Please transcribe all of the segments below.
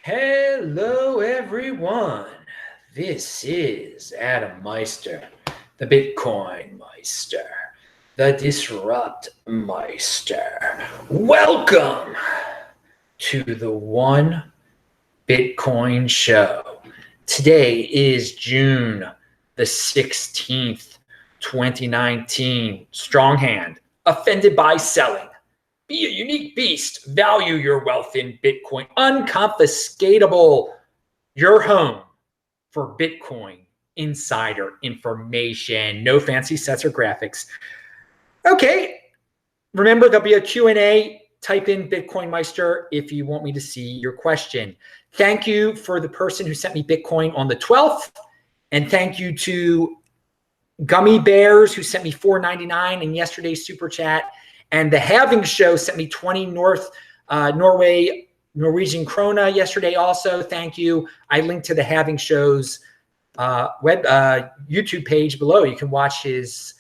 Hello, everyone. This is Adam Meister, the Bitcoin Meister, the Disrupt Meister. Welcome to the One Bitcoin Show. Today is June the 16th, 2019. Strong hand, offended by selling. Be a unique beast. Value your wealth in Bitcoin. Unconfiscatable. Your home for Bitcoin insider information. No fancy sets or graphics. Okay. Remember, there'll be a Q&A. Type in Bitcoin Meister if you want me to see your question. Thank you for the person who sent me Bitcoin on the 12th. And thank you to Gummy Bears who sent me $4.99 in yesterday's super chat. And the Halving Show sent me 20 Norwegian krona yesterday also. Thank you. I linked to the Halving Show's YouTube page below. You can watch his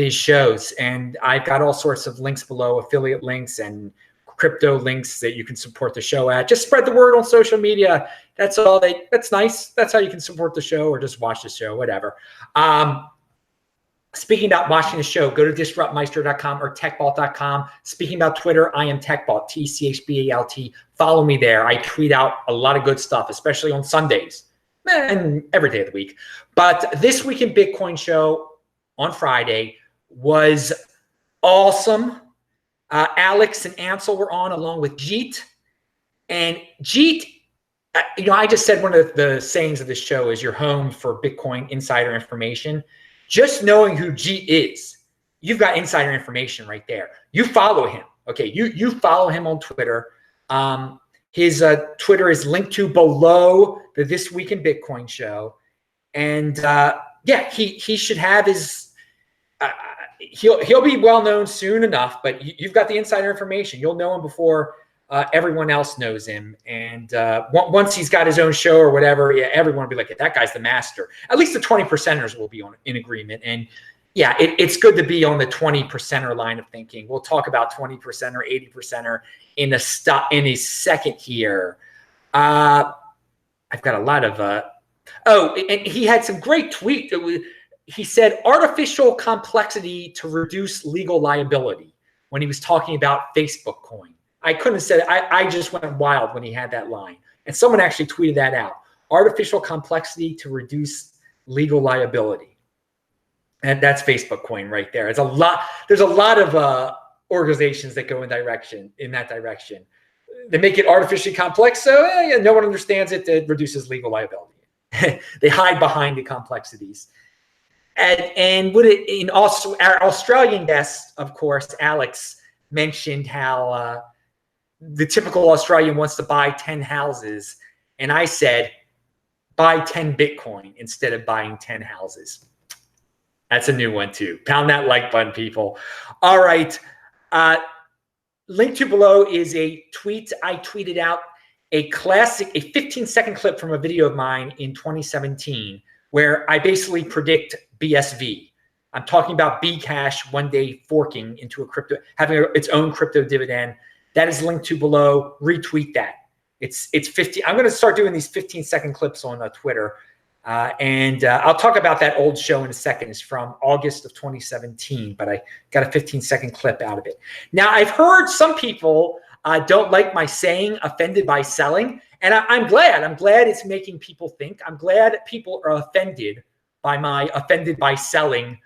shows. And I've got all sorts of links below, affiliate links and crypto links that you can support the show at. Just spread the word on social media. That's all. That's nice. That's how you can support the show or just watch the show, whatever. Speaking about watching the show, go to disruptmeister.com or techbalt.com. Speaking about Twitter, I am techbalt, TCHBALT. Follow me there. I tweet out a lot of good stuff, especially on Sundays and every day of the week. But this Week in Bitcoin show on Friday was awesome. Alex and Ansel were on along with Jeet. And Jeet, I just said one of the sayings of this show is your home for Bitcoin insider information. Just knowing who Jeet is, you've got insider information right there. You follow him. Okay, you follow him on Twitter. His Twitter is linked to below the This Week in Bitcoin show. And yeah, he should have his he'll be well known soon enough, but you've got the insider information. You'll know him before everyone else knows him. And once he's got his own show or whatever, yeah, everyone will be like, that guy's the master. At least the 20%ers will be in agreement. And yeah, it's good to be on the 20%er line of thinking. We'll talk about 20% or 80%er in a second here. I've got a lot of and he had some great tweet. He said artificial complexity to reduce legal liability when he was talking about Facebook coin. I couldn't have said it. I just went wild when he had that line. And someone actually tweeted that out. Artificial complexity to reduce legal liability. And that's Facebook coin right there. There's a lot of organizations that go in that direction. They make it artificially complex, so no one understands it. It reduces legal liability. They hide behind the complexities. And also our Australian guest, of course, Alex, mentioned how the typical Australian wants to buy 10 houses. And I said, buy 10 Bitcoin instead of buying 10 houses. That's a new one too. Pound that like button, people. All right. Link to below is a tweet. I tweeted out a 15-second clip from a video of mine in 2017 where I basically predict BSV. I'm talking about Bcash one day forking into a crypto, having its own crypto dividend. That is linked to below. Retweet that. It's 50. I'm going to start doing these 15-second clips on Twitter. And I'll talk about that old show in a second. It's from August of 2017, but I got a 15-second clip out of it. Now, I've heard some people don't like my saying offended by selling. And I'm glad. I'm glad it's making people think. I'm glad people are offended by my offended by selling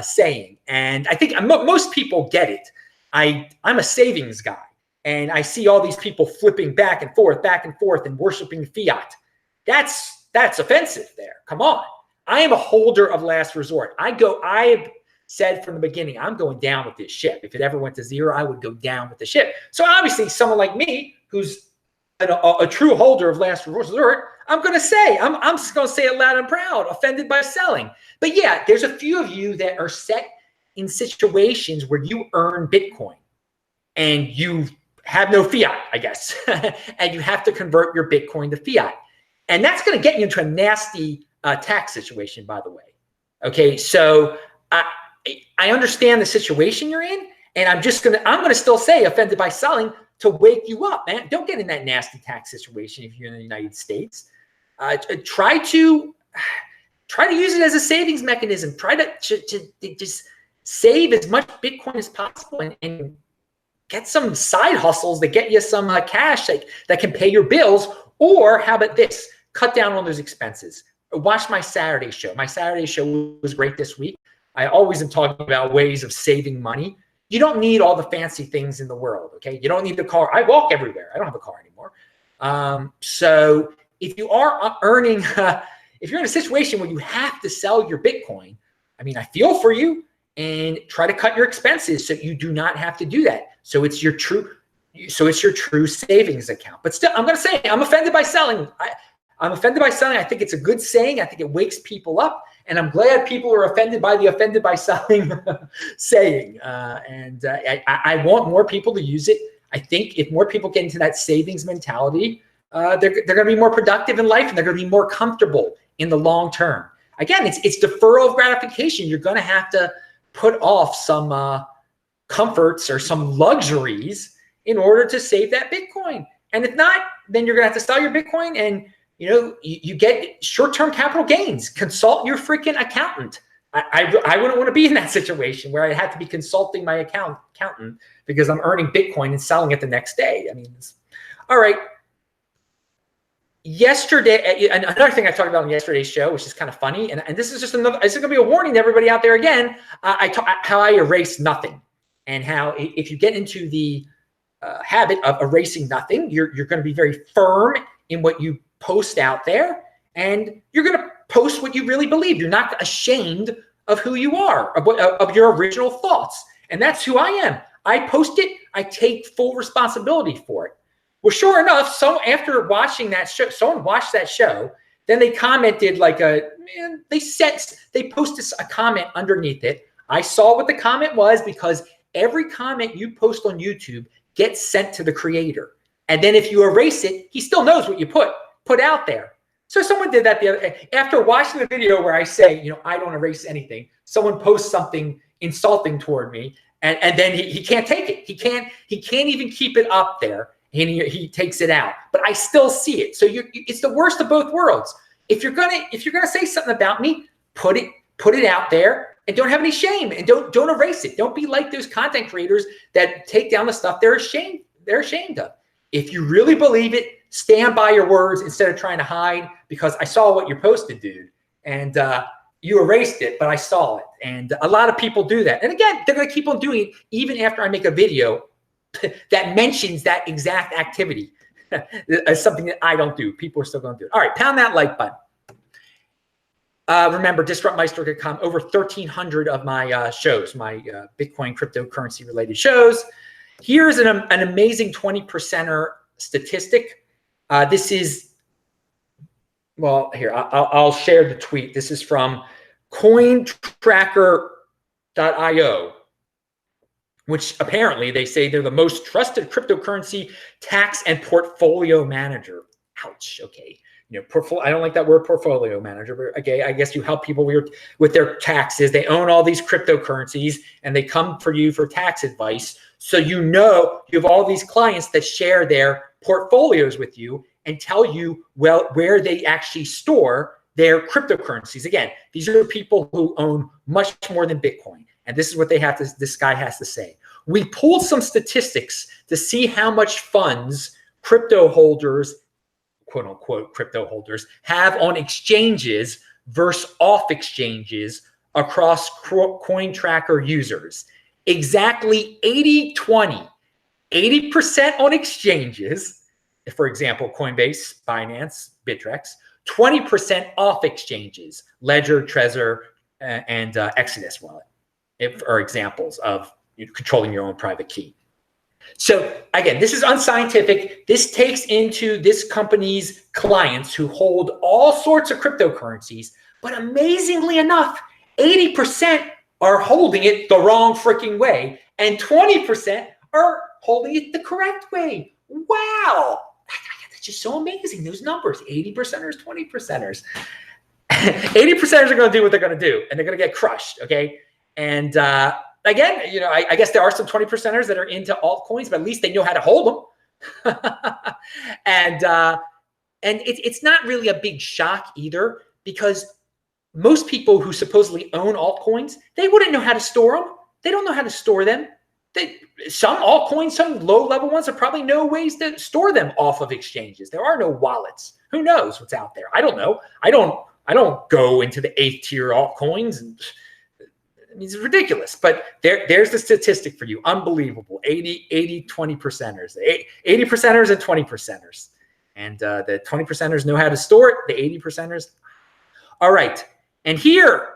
saying. And I think most people get it. I'm a savings guy. And I see all these people flipping back and forth, and worshiping fiat. That's offensive there. Come on. I am a holder of last resort. I've said from the beginning, I'm going down with this ship. If it ever went to zero, I would go down with the ship. So obviously someone like me, who's a true holder of last resort, I'm going to say, I'm just going to say it loud and proud, offended by selling. But yeah, there's a few of you that are set in situations where you earn Bitcoin and you have no fiat, I guess, and you have to convert your Bitcoin to fiat. And that's going to get you into a nasty tax situation, by the way. Okay, so I understand the situation you're in, and I'm going to still say offended by selling. to wake you up, man. Don't get in that nasty tax situation if you're in the United States. Try to use it as a savings mechanism. Try to just save as much Bitcoin as possible and get some side hustles that get you some cash that can pay your bills. Or how about this? Cut down on those expenses. Watch my Saturday show. My Saturday show was great this week. I always am talking about ways of saving money. You don't need all the fancy things in the world, okay? You don't need the car. I walk everywhere. I don't have a car anymore. So if you are earning, if you're in a situation where you have to sell your Bitcoin, I mean, I feel for you, and try to cut your expenses so you do not have to do that. So it's your true savings account. But still, I'm going to say I'm offended by selling. I'm offended by selling. I think it's a good saying. I think it wakes people up. And I'm glad people are offended by the offended by selling saying. I want more people to use it. I think if more people get into that savings mentality, they're going to be more productive in life, and they're going to be more comfortable in the long term. Again, it's deferral of gratification. You're going to have to put off some comforts or some luxuries in order to save that Bitcoin. And if not, then you're going to have to sell your Bitcoin, and you get short-term capital gains. Consult your freaking accountant. I wouldn't want to be in that situation where I have to be consulting my accountant because I'm earning Bitcoin and selling it the next day. I mean, all right. Yesterday, another thing I talked about on yesterday's show, which is kind of funny, and this is just another, this is going to be a warning to everybody out there again. How I erase nothing, and how if you get into the habit of erasing nothing, you're going to be very firm in what you post out there, and you're going to post what you really believe. You're not ashamed of who you are, of your original thoughts, and that's who I am. I post it. I take full responsibility for it. Well, sure enough, so after watching that show, someone watched that show, then they commented they posted a comment underneath it. I saw what the comment was, because every comment you post on YouTube gets sent to the creator. And then if you erase it, he still knows what you put out there. So someone did that the other day. After watching the video where I say, I don't erase anything, someone posts something insulting toward me, and then he can't take it. He can't even keep it up there. And he takes it out, but I still see it. So it's the worst of both worlds. If you're gonna say something about me, put it out there, and don't have any shame, and don't erase it. Don't be like those content creators that take down the stuff they're ashamed of. If you really believe it, stand by your words instead of trying to hide. Because I saw what you posted, dude, and you erased it, but I saw it, and a lot of people do that. And again, they're gonna keep on doing it even after I make a video that mentions that exact activity as something that I don't do. People are still going to do it. All right, pound that like button. Remember, DisruptMeister.com, over 1,300 of my shows, my Bitcoin cryptocurrency related shows. Here's an amazing 20%er statistic. This is, well, here, I'll share the tweet. This is from cointracker.io. which apparently they say they're the most trusted cryptocurrency tax and portfolio manager. Ouch. Okay. I don't like that word, portfolio manager, but okay, I guess you help people with their taxes. They own all these cryptocurrencies, and they come for you for tax advice. So you have all these clients that share their portfolios with you and tell you, well, where they actually store their cryptocurrencies. Again, these are people who own much more than Bitcoin. And this is what this guy has to say. We pulled some statistics to see how much funds crypto holders, quote unquote, crypto holders have on exchanges versus off exchanges across coin tracker users. Exactly 80-20, 80% on exchanges. For example, Coinbase, Binance, Bittrex, 20% off exchanges, Ledger, Trezor, and Exodus wallet. Are examples of controlling your own private key. So again, this is unscientific. This takes into this company's clients who hold all sorts of cryptocurrencies, but amazingly enough, 80% are holding it the wrong freaking way, and 20% are holding it the correct way. Wow. That's just so amazing. Those numbers, 80%ers, 20%ers. 80%ers are going to do what they're going to do, and they're going to get crushed, okay? And again, you know, I guess there are some 20%ers that are into altcoins, but at least they know how to hold them. and it's not really a big shock either, because most people who supposedly own altcoins, they wouldn't know how to store them. They don't know how to store them. Some altcoins, some low-level ones, there are probably no ways to store them off of exchanges. There are no wallets. Who knows what's out there? I don't know. I don't go into the 8th tier altcoins. And, I mean, it's ridiculous. But there's the statistic for you. Unbelievable. 20 percenters. 80 percenters and 20 percenters. And the 20 percenters know how to store it. The 80 percenters. All right. And here,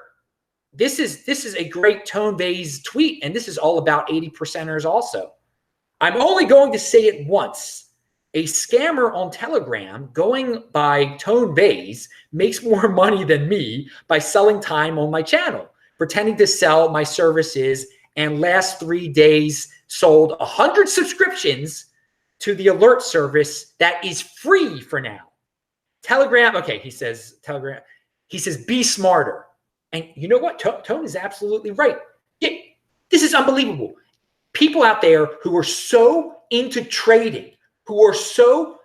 this is a great Tone Vays tweet, and this is all about 80 percenters also. I'm only going to say it once. A scammer on Telegram going by Tone Vays makes more money than me by selling time on my channel, pretending to sell my services, and last 3 days sold 100 subscriptions to the alert service that is free for now. Telegram, okay, he says, be smarter. And you know what? Tone is absolutely right. Yeah, this is unbelievable. People out there who are so into trading, who are so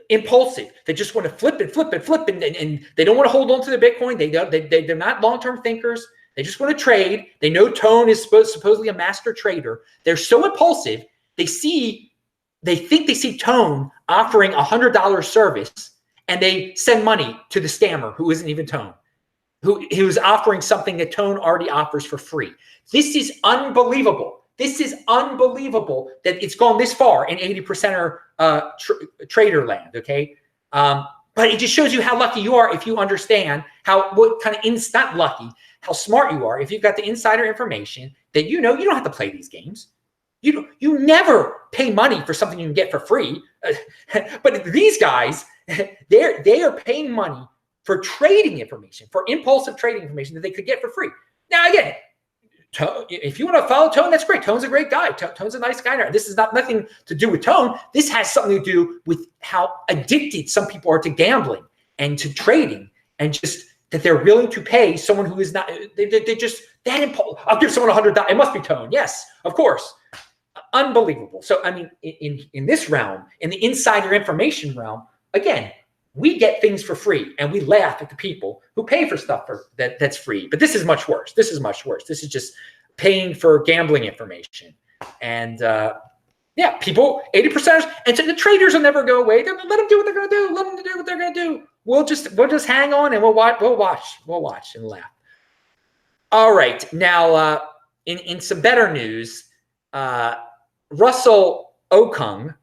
impulsive, they just want to flip and they don't want to hold on to the Bitcoin. They're not long-term thinkers. They just want to trade. They know Tone is supposedly a master trader. They're so impulsive. They think they see Tone offering a $100 service, and they send money to the scammer who isn't even Tone, who's offering something that Tone already offers for free. This is unbelievable. This is unbelievable that it's gone this far in 80%er trader land, okay? But it just shows you how lucky you are if you understand what kind of not lucky, how smart you are if you've got the insider information that you know you don't have to play these games. You never pay money for something you can get for free. But these guys, they are paying money for trading information, for impulsive trading information that they could get for free. Now, again, if you want to follow Tone, that's great. Tone's a great guy. Tone's a nice guy. This is nothing to do with Tone. This has something to do with how addicted some people are to gambling and to trading, and just that they're willing to pay someone who is not. They just that impulse. I'll give someone $100. It must be Tone. Yes, of course. Unbelievable. So, I mean, in this realm, in the insider information realm, again, we get things for free, and we laugh at the people who pay for stuff that's free. But this is much worse. This is much worse. This is just paying for gambling information. And yeah, people, 80%, and so the traders will never go away. Let them do what they're going to do. Let them do what they're going to do. We'll just hang on, and we'll watch and laugh. All right, now in some better news, Russell Okung,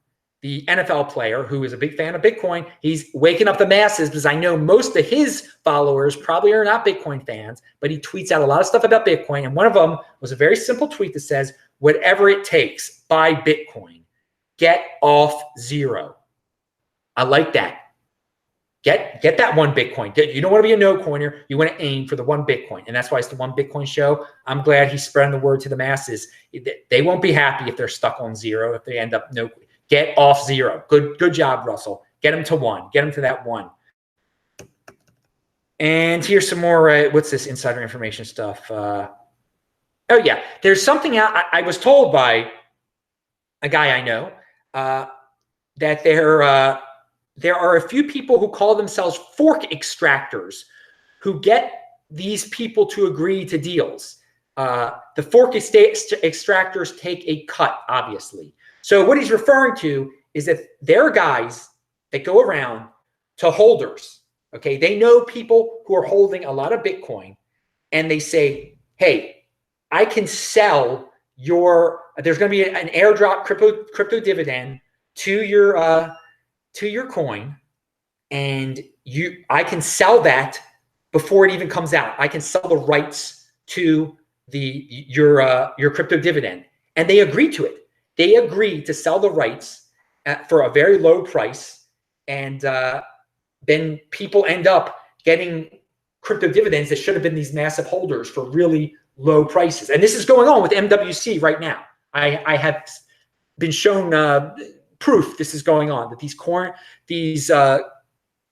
the NFL player who is a big fan of Bitcoin, he's waking up the masses, because I know most of his followers probably are not Bitcoin fans, but he tweets out a lot of stuff about Bitcoin. And one of them was a very simple tweet that says, whatever it takes, buy Bitcoin, get off zero. I like that. Get that one Bitcoin. You don't want to be a no coiner. You want to aim for the one Bitcoin. And that's why it's the One Bitcoin Show. I'm glad he's spreading the word to the masses. They won't be happy if they're stuck on zero, if they end up no. Get off zero. Good job, Russell. Get them to one. Get them to that one. And here's some more. What's this insider information stuff? Oh, yeah. There's something out. I was told by a guy I know that there are a few people who call themselves fork extractors who get these people to agree to deals. The fork extractors take a cut, obviously. So what he's referring to is that there are guys that go around to holders, okay? They know people who are holding a lot of Bitcoin, and they say, hey, I can sell there's going to be an airdrop crypto dividend to your coin, and I can sell that before it even comes out. I can sell the rights to your crypto dividend. And they agree to it. They agree to sell the rights for a very low price, and then people end up getting crypto dividends that should have been these massive holders for really low prices. And this is going on with MWC right now. I have been shown proof this is going on, that these coin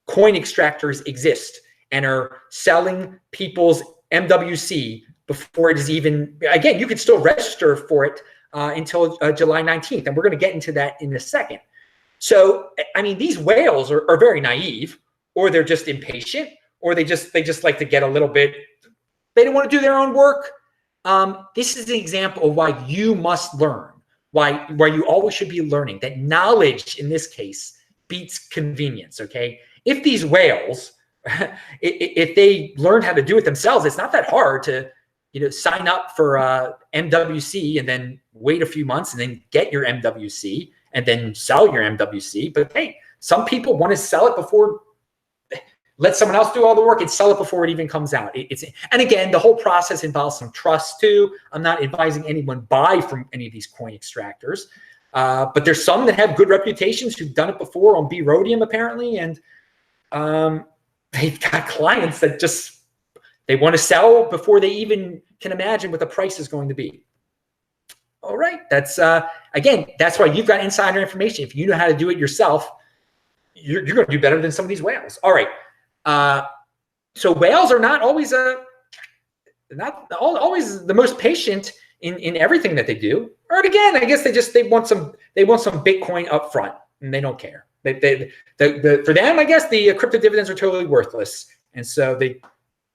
extractors exist and are selling people's MWC before it is even, again, you can still register for it until July 19th. And we're going to get into that in a second. So, I mean, these whales are very naive, or they're just impatient, or they just like to get a little bit, they don't want to do their own work. This is an example of why you must learn, why you always should be learning, that knowledge in this case beats convenience, okay? If these whales, if they learn how to do it themselves, it's not that hard to, sign up for MWC and then wait a few months and then get your MWC and then sell your MWC. But hey, some people want to sell it before, let someone else do all the work and sell it before it even comes out. And again, the whole process involves some trust too. I'm not advising anyone buy from any of these coin extractors, but there's some that have good reputations who've done it before on B-Rhodium apparently, and they've got clients that just, they want to sell before they even can imagine what the price is going to be. All right, that's again, that's why you've got insider information. If you know how to do it yourself, you're going to do better than some of these whales. All right. So whales are not always always the most patient in everything that they do. Or again, I guess they want some Bitcoin up front and they don't care. For them, I guess the crypto dividends are totally worthless, and so they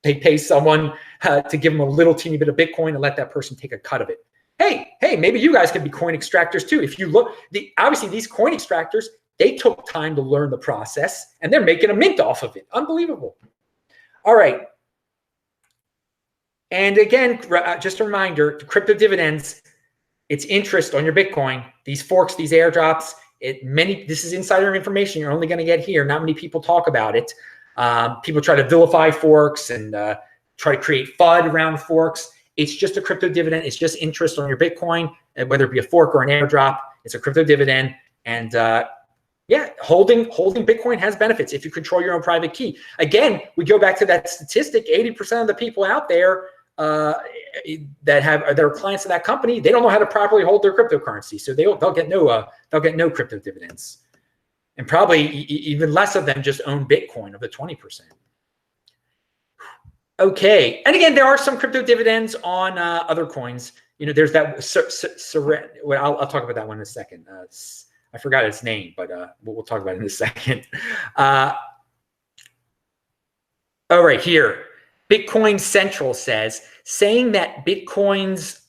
pay someone to give them a little teeny bit of Bitcoin and let that person take a cut of it. Hey, maybe you guys could be coin extractors too. If you look, obviously these coin extractors, they took time to learn the process and they're making a mint off of it. Unbelievable. All right. And again, just a reminder, crypto dividends, it's interest on your Bitcoin. These forks, these airdrops, this is insider information you're only going to get here. Not many people talk about it. People try to vilify forks and try to create FUD around forks. It's just a crypto dividend. It's just interest on your Bitcoin, whether it be a fork or an airdrop. It's a crypto dividend. And yeah, holding Bitcoin has benefits if you control your own private key. Again, we go back to that statistic: 80% of the people out there that are clients of that company, they don't know how to properly hold their cryptocurrency, so they'll get no crypto dividends, and probably even less of them just own Bitcoin of the 20%. Okay, and again, there are some crypto dividends on other coins. There's that. I'll talk about that one in a second. I forgot its name, but we'll talk about it in a second. All right, here, Bitcoin Central saying that Bitcoin's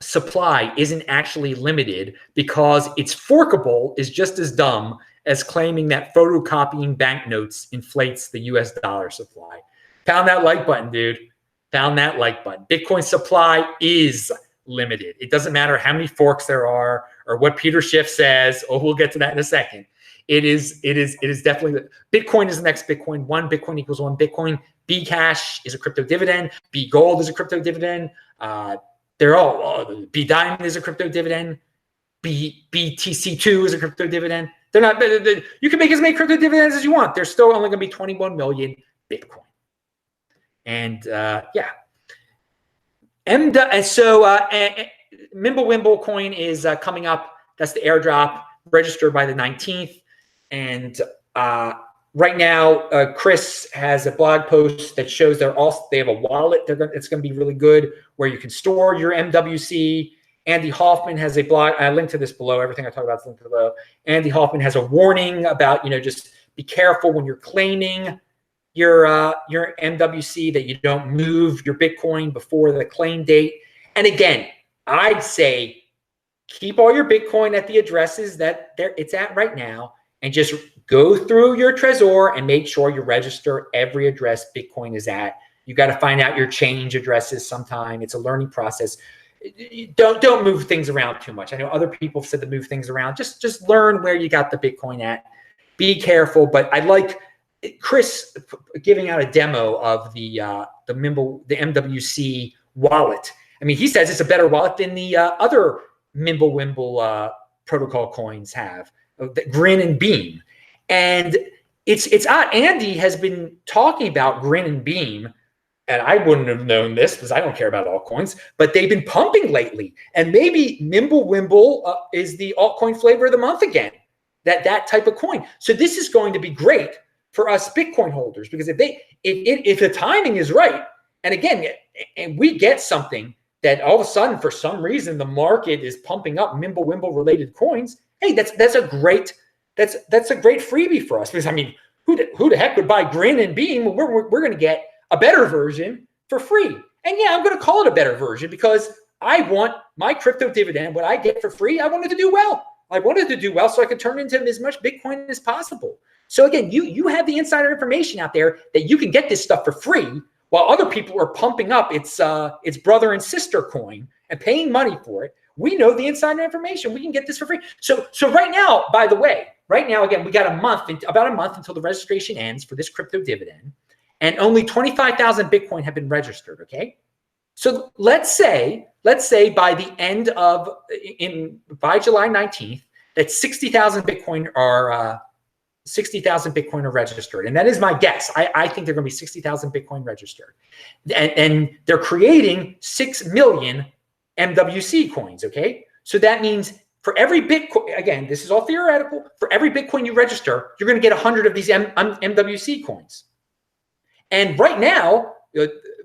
supply isn't actually limited because it's forkable is just as dumb as claiming that photocopying banknotes inflates the US dollar supply. Pound that like button, dude. Pound that like button. Bitcoin supply is limited. It doesn't matter how many forks there are or what Peter Schiff says. Oh, we'll get to that in a second. It is definitely, Bitcoin is the next Bitcoin. One Bitcoin equals one Bitcoin. Bcash is a crypto dividend. B Gold is a crypto dividend. They're all, B Diamond is a crypto dividend. BTC2 is a crypto dividend. They're not, you can make as many crypto dividends as you want. There's still only going to be 21 million Bitcoin. And yeah. MimbleWimbleCoin is coming up. That's the airdrop. Register by the 19th. And right now, Chris has a blog post that shows they have a wallet. It's going to be really good where you can store your MWC. Andy Hoffman has a blog. I linked to this below. Everything I talk about is linked below. Andy Hoffman has a warning about, just be careful when you're claiming your MWC, that you don't move your Bitcoin before the claim date. And again, I'd say keep all your Bitcoin at the addresses that it's at right now, and just go through your Trezor and make sure you register every address Bitcoin is at. You got to find out your change addresses sometime. It's a learning process. Don't move things around too much. I know other people have said to move things around. Just learn where you got the Bitcoin at. Be careful. But I like Chris giving out a demo of the MWC wallet. I mean, he says it's a better wallet than the other MimbleWimble protocol coins have, Grin and Beam. And it's odd. Andy has been talking about Grin and Beam, and I wouldn't have known this because I don't care about altcoins, but they've been pumping lately. And maybe MimbleWimble is the altcoin flavor of the month again, that type of coin. So this is going to be great for us Bitcoin holders, because if the timing is right And again, and we get something that all of a sudden, for some reason, the market is pumping up MimbleWimble related coins. Hey, that's a great freebie for us, because I mean, who the heck would buy Grin and Beam? We're going to get a better version for free. And yeah, I'm going to call it a better version because I want my crypto dividend, what I get for free, I want it to do well. I wanted to do well so I could turn into as much Bitcoin as possible. So again, you have the insider information out there that you can get this stuff for free, while other people are pumping up its brother and sister coin and paying money for it. We know the insider information. We can get this for free. So right now, by the way, again, we got about a month until the registration ends for this crypto dividend, and only 25,000 Bitcoin have been registered. Okay, so let's say by the end of by July 19th, that 60,000 Bitcoin are 60,000 Bitcoin are registered, and that is my guess. I think they're going to be 60,000 Bitcoin registered, and they're creating 6 million MWC coins. Okay, so that means for every Bitcoin, again, this is all theoretical, for every Bitcoin you register, you're going to get 100 of these MWC coins. And right now,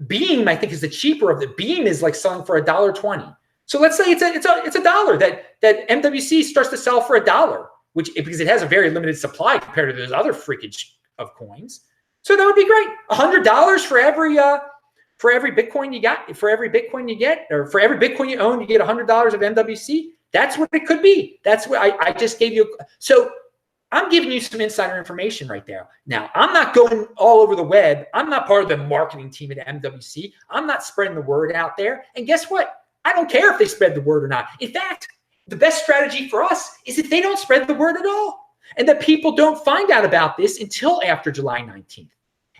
Beam, I think, is the cheaper of the Beam, is like selling for $1.20. So let's say it's a dollar that MWC starts to sell for $1, because it has a very limited supply compared to those other freakage of coins. So that would be great. $100 for every Bitcoin you got, for every Bitcoin you get, or for every Bitcoin you own, you get $100 of MWC. That's what it could be. That's what I just gave you. So I'm giving you some insider information right there. Now, I'm not going all over the web. I'm not part of the marketing team at MWC. I'm not spreading the word out there. And guess what? I don't care if they spread the word or not. In fact, the best strategy for us is if they don't spread the word at all, and that people don't find out about this until after July 19th,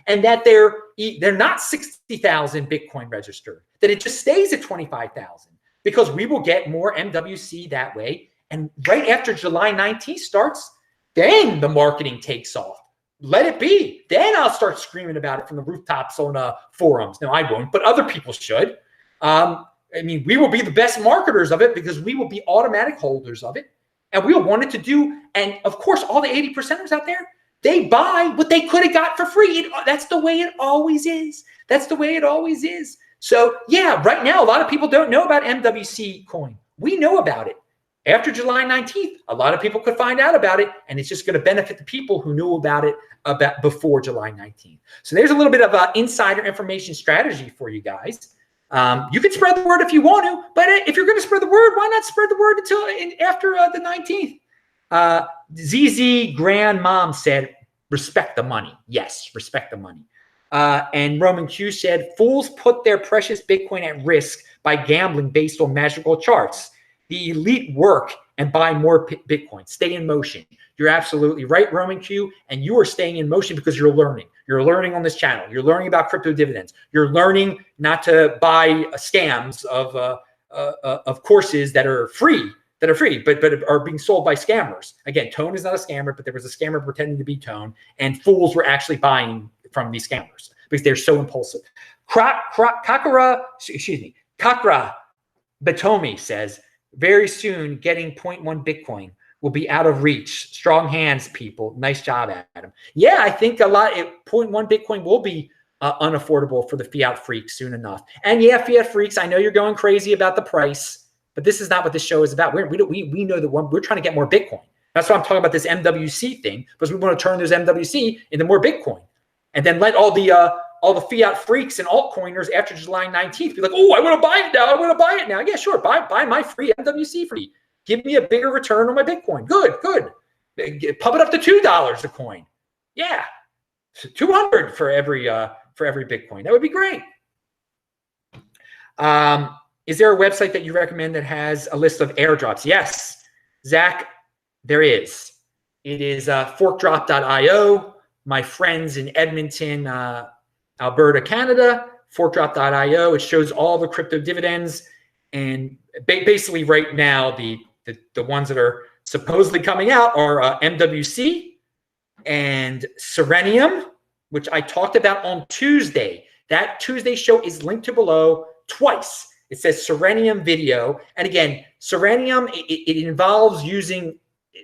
and that they're not 60,000 Bitcoin registered, that it just stays at 25,000, because we will get more MWC that way. And right after July 19th starts, then the marketing takes off. Let it be. Then I'll start screaming about it from the rooftops on forums. No, I won't, but other people should. I mean, we will be the best marketers of it because we will be automatic holders of it, and we'll want it to do. And of course, all the 80%ers out there, they buy what they could have got for free. That's the way it always is. That's the way it always is. So yeah, right now, a lot of people don't know about MWC coin. We know about it. After July 19th, a lot of people could find out about it, and it's just going to benefit the people who knew about it before July 19th. So there's a little bit of insider information strategy for you guys. You can spread the word if you want to, but if you're going to spread the word, why not spread the word until after the 19th? ZZ Grandmom said, respect the money. Yes, respect the money. And Roman Q said, fools put their precious Bitcoin at risk by gambling based on magical charts. The elite work and buy more Bitcoin. Stay in motion. You're absolutely right, Roman Q. And you are staying in motion because you're learning. You're learning on this channel. You're learning about crypto dividends. You're learning not to buy scams of courses that are free, but are being sold by scammers. Again, Tone is not a scammer, but there was a scammer pretending to be Tone, and fools were actually buying from these scammers because they're so impulsive. Kakra Batomi says, very soon, getting 0.1 Bitcoin will be out of reach. Strong hands, people. Nice job, Adam. Yeah, I think 0.1 Bitcoin will be unaffordable for the fiat freaks soon enough. And yeah, fiat freaks, I know you're going crazy about the price, but this is not what this show is about. We know that we're trying to get more Bitcoin. That's why I'm talking about this MWC thing, because we want to turn those MWC into more Bitcoin, and then let all the fiat freaks and altcoiners after July 19th be like, oh, I want to buy it now. I want to buy it now. Yeah, sure. Buy my free MWC for me. Give me a bigger return on my Bitcoin. Good. Pump it up to $2 a coin. Yeah, so 200 for every Bitcoin. That would be great. Is there a website that you recommend that has a list of airdrops? Yes, Zach, there is. It is forkdrop.io. My friends in Edmonton, Alberta, Canada, forkdrop.io. It shows all the crypto dividends, and basically right now the ones that are supposedly coming out are MWC and Serenium, which I talked about on Tuesday. That Tuesday show is linked to below twice. It says Serenium video, and again, Serenium it involves using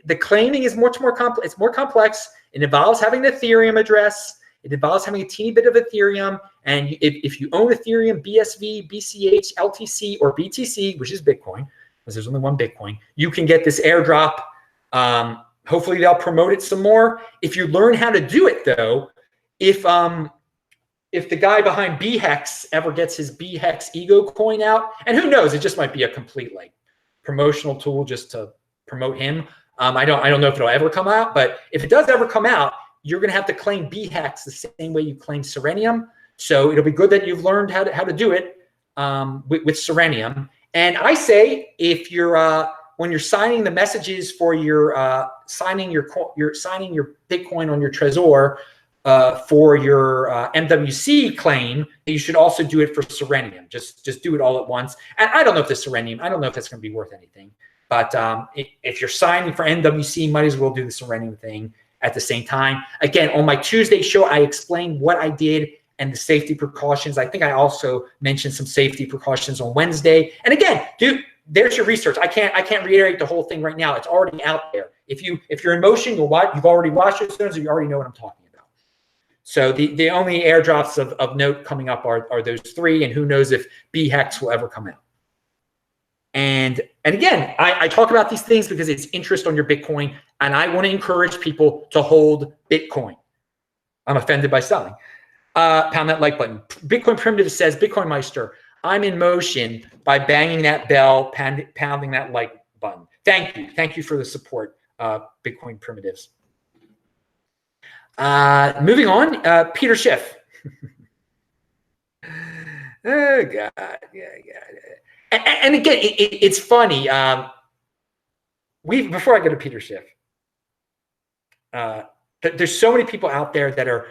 the claiming is much more complex. It's more complex. It involves having the Ethereum address. It involves having a teeny bit of Ethereum. And if you own Ethereum, BSV, BCH, LTC, or BTC, which is Bitcoin, because there's only one Bitcoin, you can get this airdrop. Hopefully they'll promote it some more. If you learn how to do it, though, if the guy behind BHEX ever gets his BHEX Ego coin out, and who knows, it just might be a complete like promotional tool just to promote him. I don't know if it'll ever come out, but if it does ever come out, you're going to have to claim BHEX the same way you claim Serenium. So it'll be good that you've learned how to do it with Serenium. And I say, if you're when you're signing the messages for your signing your Bitcoin on your Trezor for your MWC claim, you should also do it for Serenium. Just do it all at once. And I don't know if the Serenium, I don't know if that's going to be worth anything. But if you're signing for MWC, might as well do the Serenium thing at the same time. Again, on my Tuesday show, I explained what I did and the safety precautions. I think I also mentioned some safety precautions on Wednesday. And again, dude, there's your research. I can't reiterate the whole thing right now. It's already out there. If you're in motion, you've already watched it, so you already know what I'm talking about. So the only airdrops of note coming up are those three, and who knows if BHEX will ever come out. And again, I talk about these things because it's interest on your Bitcoin, and I want to encourage people to hold Bitcoin. I'm offended by selling. Pound that like button. Bitcoin Primitive says, Bitcoin Meister, I'm in motion by banging that bell, pounding that like button. Thank you. Thank you for the support, Bitcoin Primitives. Moving on, Peter Schiff. Oh, God. Yeah. And again, it's funny. Before I go to Peter Schiff, there's so many people out there that are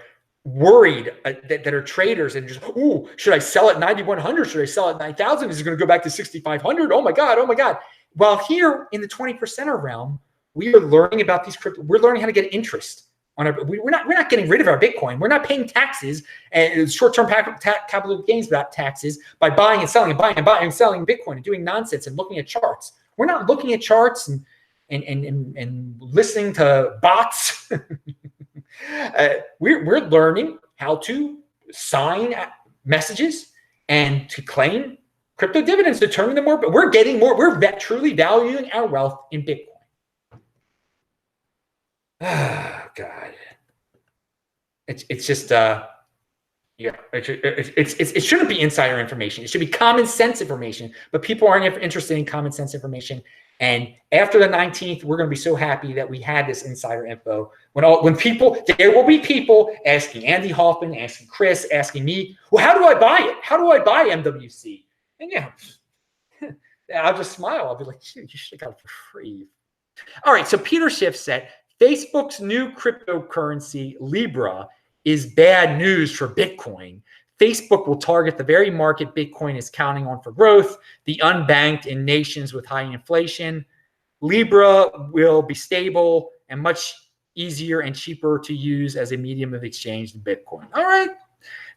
worried that are traders and just, ooh, should I sell at 9,100? Should I sell at 9,000? Is it going to go back to 6,500? Oh my God. Well, here in the 20%er realm, we are learning about these crypto. We're learning how to get interest on our. We're not getting rid of our Bitcoin. We're not paying taxes and short-term capital gains without taxes by buying and selling and buying and selling Bitcoin and doing nonsense and looking at charts. We're not looking at charts and listening to bots. We're learning how to sign messages and to claim crypto dividends, to turn them more. But we're getting more. We're truly valuing our wealth in Bitcoin. Oh, God, it's just it shouldn't be insider information. It should be common sense information. But people aren't interested in common sense information. And after the 19th, we're going to be so happy that we had this insider info. When people, there will be people asking Andy Hoffman, asking Chris, asking me, well, how do I buy it? How do I buy MWC? And yeah, I'll just smile. I'll be like, you should have got it for free. All right. So Peter Schiff said, Facebook's new cryptocurrency, Libra, is bad news for Bitcoin. Facebook will target the very market Bitcoin is counting on for growth, the unbanked in nations with high inflation. Libra will be stable and much easier and cheaper to use as a medium of exchange than Bitcoin. All right,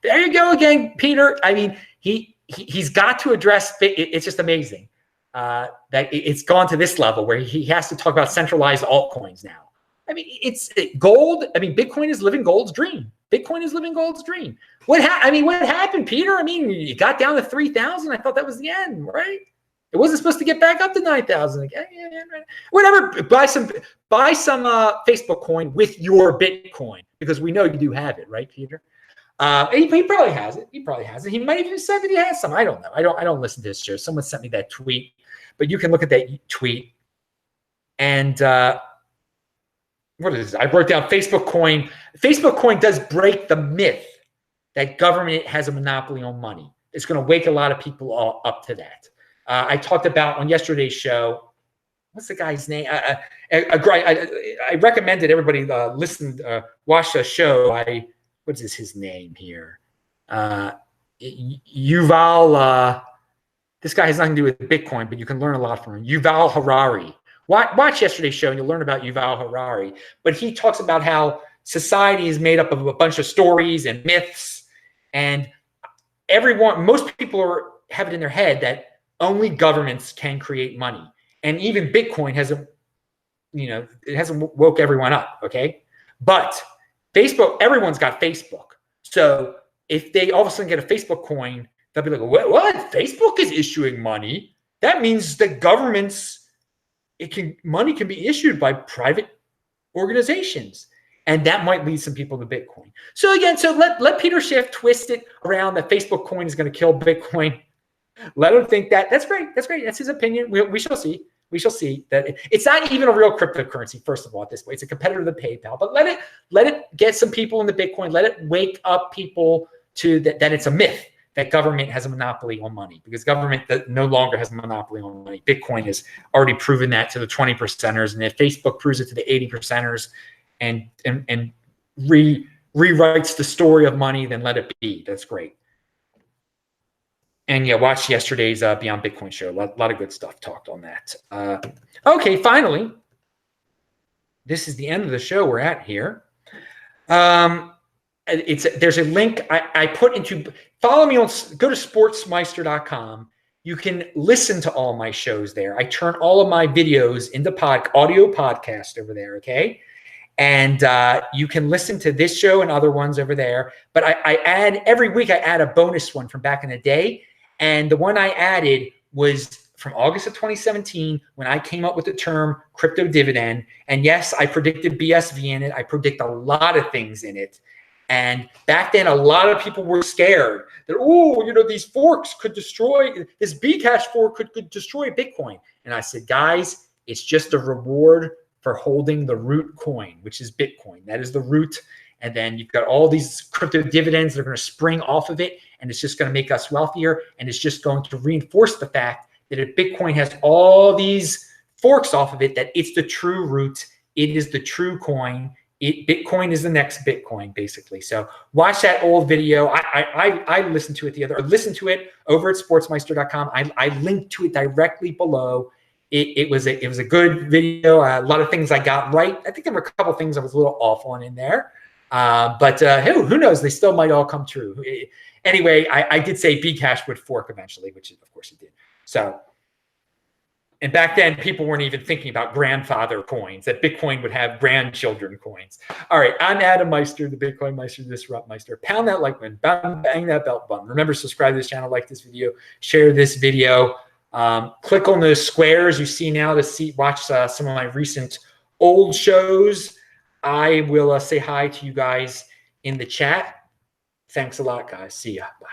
there you go again, Peter. I mean, he's got to address. It's just amazing that it's gone to this level where he has to talk about centralized altcoins now. I mean, it's gold. I mean, Bitcoin is living gold's dream. Bitcoin is living gold's dream. What happened, Peter? I mean, you got down to 3,000. I thought that was the end, right? It wasn't supposed to get back up to 9,000 again. Yeah, right. Whatever. Buy some Facebook coin with your Bitcoin, because we know you do have it, right, Peter? He probably has it. He He might even said that he has some. I don't know. I don't listen to his show. Someone sent me that tweet, but you can look at that tweet and. What is it? I wrote down Facebook coin. Facebook coin does break the myth that government has a monopoly on money. It's going to wake a lot of people all up to that. I talked about on yesterday's show. What's the guy's name? I recommended everybody watch the show. What is his name here? Yuval. This guy has nothing to do with Bitcoin, but you can learn a lot from him. Yuval Harari. Watch yesterday's show and you'll learn about Yuval Harari. But he talks about how society is made up of a bunch of stories and myths, and most people have it in their head that only governments can create money. And even Bitcoin hasn't woke everyone up, okay? But Facebook, everyone's got Facebook. So if they all of a sudden get a Facebook coin, they'll be like, what? Facebook is issuing money? That means the money can be issued by private organizations. And that might lead some people to Bitcoin. So again, let Peter Schiff twist it around that Facebook coin is going to kill Bitcoin. Let him think that. That's great. That's great. That's his opinion. We shall see. We shall see that it's not even a real cryptocurrency, first of all, at this point. It's a competitor to PayPal. But let it get some people into Bitcoin. Let it wake up people to that it's a myth that government has a monopoly on money, because government no longer has a monopoly on money. Bitcoin has already proven that to the 20%ers. And if Facebook proves it to the 80%ers and rewrites the story of money, then let it be. That's great. And yeah, watch yesterday's Beyond Bitcoin show. A lot of good stuff talked on that. Okay, finally, this is the end of the show we're at here. There's a link I put into, follow me on, go to sportsmeister.com. You can listen to all my shows there. I turn all of my videos into audio podcast over there, okay? And you can listen to this show and other ones over there. But I add, every week I add a bonus one from back in the day. And the one I added was from August of 2017, when I came up with the term crypto dividend. And yes, I predicted BSV in it. I predict a lot of things in it. And back then, a lot of people were scared that, oh, these forks could destroy, this Bcash fork could destroy Bitcoin. And I said, guys, it's just a reward for holding the root coin, which is Bitcoin. That is the root. And then you've got all these crypto dividends that are going to spring off of it. And it's just going to make us wealthier. And it's just going to reinforce the fact that if Bitcoin has all these forks off of it, that it's the true root. It is the true coin. Bitcoin is the next Bitcoin, basically. So watch that old video. I listened to it listen to it over at sportsmeister.com. I linked to it directly below. It was a good video. A lot of things I got right. I think there were a couple things I was a little off on in there. But who knows? They still might all come true. Anyway, I did say Bcash would fork eventually, which of course it did. So, and back then people weren't even thinking about grandfather coins, that Bitcoin would have grandchildren coins. All right, I'm Adam Meister, the Bitcoin Meister, the Disrupt Meister. Pound that like button, bang that belt button. Remember, subscribe to this channel, like this video, share this video. Click on those squares you see now to watch some of my recent old shows. I will say hi to you guys in the chat. Thanks a lot, guys. See ya. Bye.